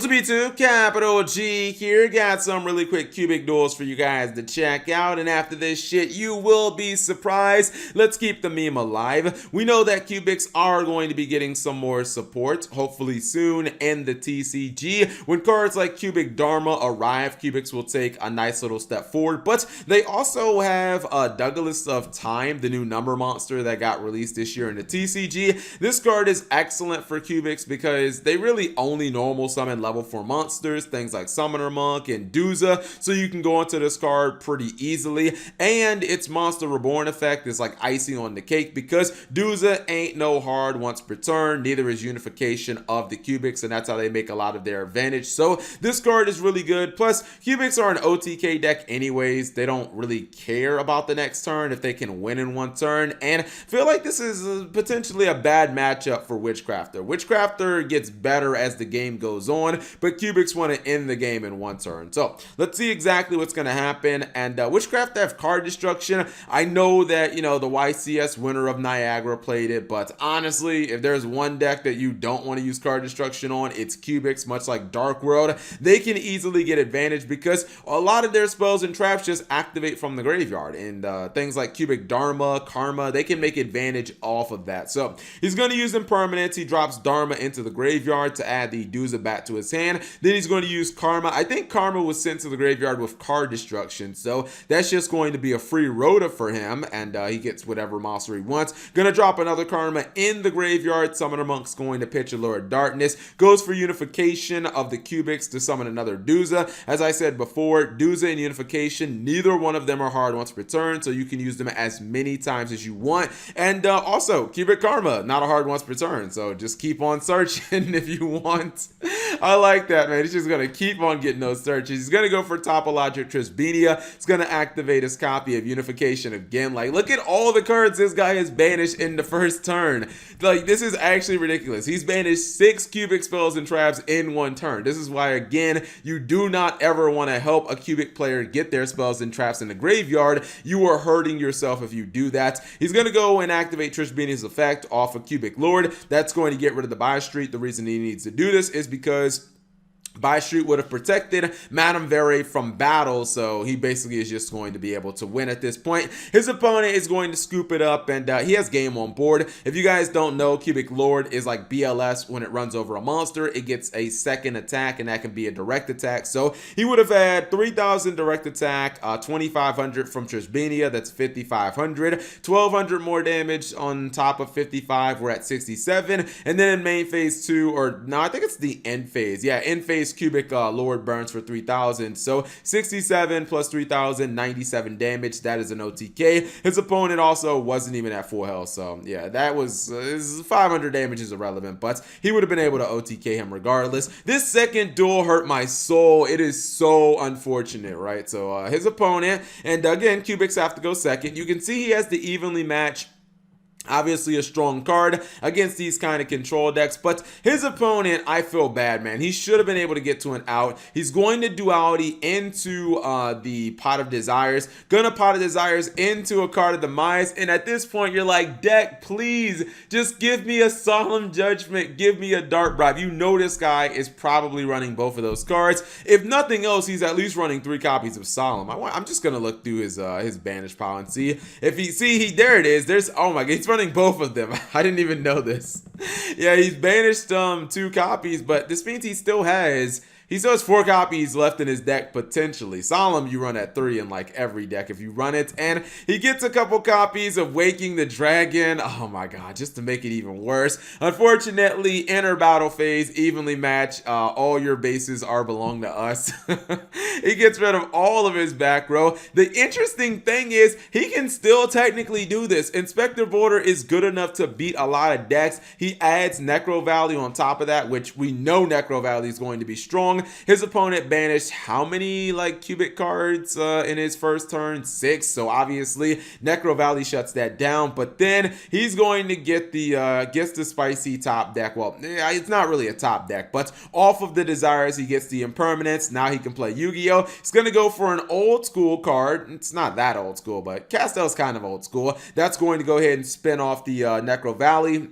To be 2 Capital G here, got some really quick cubic duels for you guys to check out, and after this shit you will be surprised. Let's keep the meme alive. We know that cubics are going to be getting some more support, hopefully soon, in the TCG. When cards like Cubic Dharma arrive, cubics will take a nice little step forward, but they also have Douglas of Time, the new number monster that got released this year in the TCG. This card is excellent for cubics because they really only normal summon level 4 monsters, things like Summoner Monk and Duza, so you can go into this card pretty easily, and its Monster Reborn effect is like icing on the cake because Duza ain't no hard once per turn, neither is Unification of the cubics, and that's how they make a lot of their advantage. So this card is really good. Plus, cubics are an OTK deck anyways. They don't really care about the next turn if they can win in one turn, and I feel like this is potentially a bad matchup for Witchcrafter. Witchcrafter gets better as the game goes on, but cubics want to end the game in one turn. So let's see exactly what's going to happen. And Witchcraft have card destruction. I know that, you know, the YCS winner of Niagara played it, but honestly, if there's one deck that you don't want to use card destruction on, it's cubics. Much like Dark World, they can easily get advantage because a lot of their spells and traps just activate from the graveyard, and things like Cubic Dharma, Karma, they can make advantage off of that. So he's going to use impermanence. He drops Dharma into the graveyard to add the Duza back to his hand. Then he's going to use Karma. I think Karma was sent to the graveyard with card destruction, so that's just going to be a free rota for him, and he gets whatever monster he wants. Gonna drop another Karma in the graveyard. Summoner Monk's going to pitch a Lord Darkness. Goes for Unification of the cubics to summon another Duza. As I said before, Duza and Unification, neither one of them are hard once per turn, so you can use them as many times as you want. And also, Cubic Karma, not a hard once per turn, so just keep on searching if you want. I like that, man. He's just going to keep on getting those searches. He's going to go for Topologic Trisbenia. He's going to activate his copy of Unification again. Like, look at all the cards this guy has banished in the first turn. Like, this is actually ridiculous. He's banished 6 cubic spells and traps in one turn. This is why, again, you do not ever want to help a cubic player get their spells and traps in the graveyard. You are hurting yourself if you do that. He's going to go and activate Trisbenia's effect off of Cubic Lord. That's going to get rid of the buy street. The reason he needs to do this is because Buy Street would have protected Madame Vere from battle, so he basically is just going to be able to win at this point. His opponent is going to scoop it up, and he has game on board. If you guys don't know, Cubic Lord is like BLS. When it runs over a monster, it gets a second attack, and that can be a direct attack. So he would have had 3,000 direct attack, 2,500 from Trisbenia, that's 5,500, 1,200 more damage on top of 55, we're at 67, and then in main phase 2, or no, I think it's the end phase. Yeah, end phase Cubic Lord burns for 3,000, so 67 plus 3,000, 97 damage. That is an OTK. His opponent also wasn't even at full health, so yeah, that was 500 damage is irrelevant, but he would have been able to OTK him regardless. This second duel hurt my soul. It is so unfortunate, right? So his opponent, and again, cubics have to go second. You can see he has the evenly matched, obviously a strong card against these kind of control decks, but his opponent, I feel bad, man. He should have been able to get to an out. He's going to Duality into the Pot of Desires, gonna Pot of Desires into a Card of Demise, and at this point you're like, deck, please just give me a Solemn Judgment, give me a Dark Bribe. You know this guy is probably running both of those cards. If nothing else, he's at least running 3 copies of Solemn. I'm just gonna look through his banish pile and see if there it is. There's, oh my god, he's running both of them. I didn't even know this. Yeah, he's banished 2 copies, but this means he still has 4 copies left in his deck potentially. Solemn you run at 3 in like every deck if you run it, and he gets a couple copies of Waking the Dragon. Oh my god, just to make it even worse. Unfortunately, enter battle phase, evenly match. All your bases belong to us. He gets rid of all of his back row. The interesting thing is he can still technically do this. Inspector Boarder is good enough to beat a lot of decks. He adds Necro Valley on top of that, which we know Necro Valley is going to be strong. His opponent banished how many like cubic cards in his first turn? 6. So obviously Necro Valley shuts that down. But then he's going to get the spicy top deck. Well, it's not really a top deck, but off of the Desires he gets the Impermanence. Now he can play Yu-Gi-Oh! He's gonna go for an old school card. It's not that old school, but Castel's kind of old school. That's going to go ahead and spin off the Necro Valley.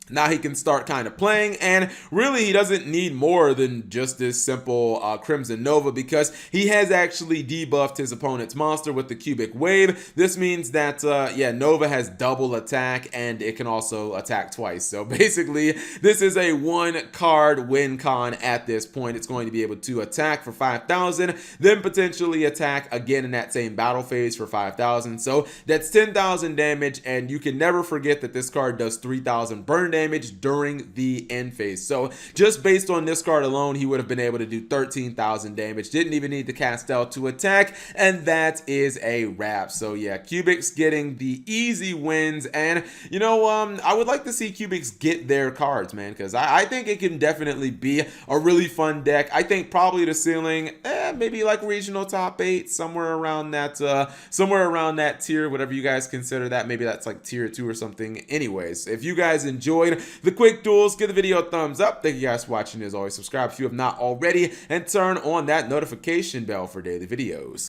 Now he can start kind of playing, and really he doesn't need more than just this simple Crimson Nova, because he has actually debuffed his opponent's monster with the Cubic Wave. This means that yeah, Nova has double attack, and it can also attack twice. So basically this is a one card win con at this point. It's going to be able to attack for 5,000, then potentially attack again in that same battle phase for 5,000. So that's 10,000 damage, and you can never forget that this card does 3,000 burn damage during the end phase. So just based on this card alone, he would have been able to do 13,000 damage. Didn't even need the Castel to attack, and that is a wrap. So yeah, Cubics getting the easy wins, and you know, I would like to see Cubics get their cards, man, because I think it can definitely be a really fun deck. I think probably the ceiling, maybe like regional top 8, somewhere around that tier, whatever you guys consider that. Maybe that's like tier 2 or something. Anyways, if you guys enjoyed the quick duels, give the video a thumbs up. Thank you guys for watching. As always, subscribe if you have not already, and turn on that notification bell for daily videos.